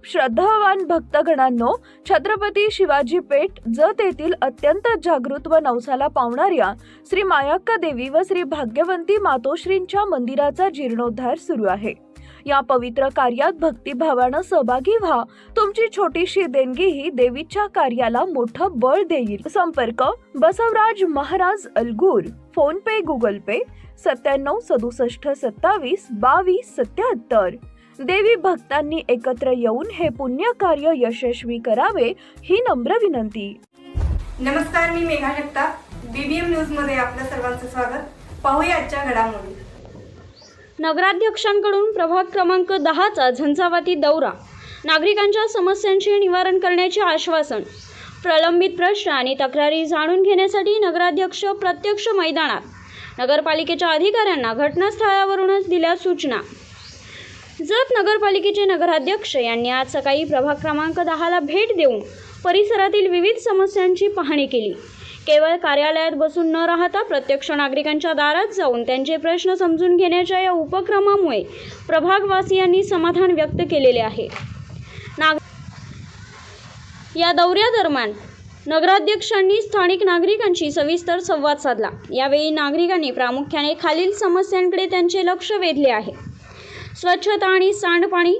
श्रद्धावान भक्तगणांनो, छत्रपती शिवाजी पेठ जत येथील अत्यंत जागृत व नवसाला पावणाऱ्या श्री मायाक्का देवी व श्री भाग्यवंती मातोश्रींच्या मंदिराचा जीर्णोद्धार सुरू आहे। या पवित्र कार्यात भक्तिभावानं सहभागी व्हा। तुमची छोटीशी देणगी ही देवीच्या कार्याला मोठं बळ देईल। संपर्क बसवराज महाराज अलगूर, फोन पे, गुगल पे 97 67 27 22 77। देवी भक्तांनी एकत्र येऊन हे पुण्य कार्य यशस्वी करावे ही नम्र विनंती। नमस्कार, मी मेघा जगताप, बीबीएम न्यूज मध्ये आपल्या सर्वांचं स्वागत। पाहूया आजच्या घडामोडी। नगराध्यक्षांकडून प्रभाग क्रमांक 10चा झंझावाती दौरा, नागरिकांच्या समस्यांचे निवारण करण्याचे आश्वासन, प्रलंबित प्रश्न आणि तक्रारी जाणून घेण्यासाठी नगराध्यक्ष प्रत्यक्ष मैदानात, नगरपालिकेच्या अधिकाऱ्यांना घटनास्थळावरूनच दिल्या सूचना। जत नगरपालिकेचे नगराध्यक्ष यांनी आज सकाळी प्रभाग क्रमांक 10ला भेट देऊन परिसरातील विविध समस्यांची पाहणी केली। केवळ कार्यालयात बसून न राहता प्रत्यक्ष नागरिकांच्या दारात जाऊन त्यांचे प्रश्न समजून घेण्याच्या या उपक्रमामुळे प्रभागवासियांनी समाधान व्यक्त केलेले आहे। या दौऱ्यादरम्यान नगराध्यक्षांनी स्थानिक नागरिकांशी सविस्तर संवाद साधला। यावेळी नागरिकांनी प्रामुख्याने खालील समस्यांकडे त्यांचे लक्ष वेधले आहे। स्वच्छता आणि सांडपाणी,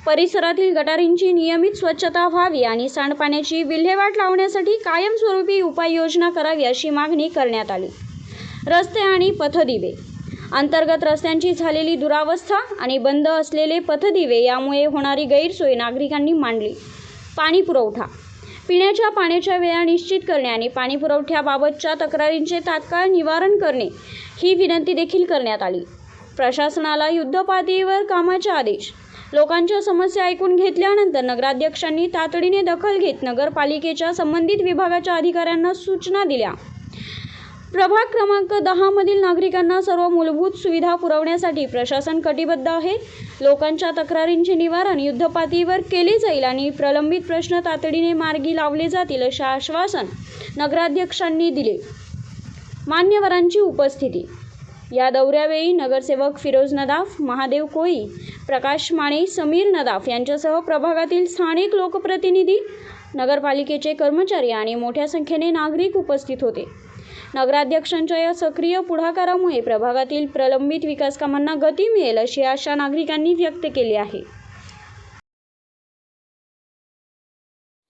परिसरातील गटारींची नियमित स्वच्छता व्हावी आणि सांडपाण्याची विल्हेवाट लावण्यासाठी कायमस्वरूपी उपाययोजना करावी अशी मागणी करण्यात आली। रस्ते आणि पथदिवे, अंतर्गत रस्त्यांची झालेली दुरावस्था आणि बंद असलेले पथदिवे यामुळे होणारी गैरसोय नागरिकांनी मांडली। पाणी पुरवठा, पिण्याच्या पाण्याच्या वेळा निश्चित करणे आणि पाणी पुरवठ्याबाबतच्या तक्रारींचे तात्काळ निवारण करणे ही विनंती देखील करण्यात आली। प्रशासनाला युद्धपातळीवर कामाचे आदेश, लोकांच्या समस्या ऐकून घेतल्यानंतर नगराध्यक्षांनी तातडीने दखल घेत नगरपालिकेच्या संबंधित विभागाच्या अधिकाऱ्यांना सूचना दिल्या। प्रभाग क्रमांक 10 मधील नागरिकांना सर्व मूलभूत सुविधा पुरवण्यासाठी प्रशासन कटिबद्ध आहे। लोकांच्या तक्रारींचे निवारण युद्धपातळीवर केले जाईल आणि प्रलंबित प्रश्न तातडीने मार्गी लावले जातील असे आश्वासन नगराध्यक्षांनी दिले। मान्यवरांची उपस्थिती, या दौऱ्यावेळी नगरसेवक फिरोज नदाफ, महादेव कोळी, प्रकाश माने, समीर नदाफ यांच्यासह प्रभागातील स्थानिक लोकप्रतिनिधी, नगरपालिकेचे कर्मचारी आणि मोठ्या संख्येने नागरिक उपस्थित होते। नगराध्यक्षांच्या या सक्रिय पुढाकारामुळे प्रभागातील प्रलंबित विकास कामांना गती मिळेल अशी आशा नागरिकांनी व्यक्त केली आहे।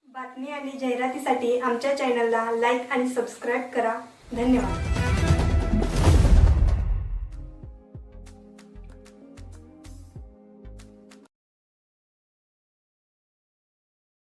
बातमी आणि जाहिरातीसाठी आमच्या चॅनलला लाईक आणि सबस्क्राईब करा। धन्यवाद।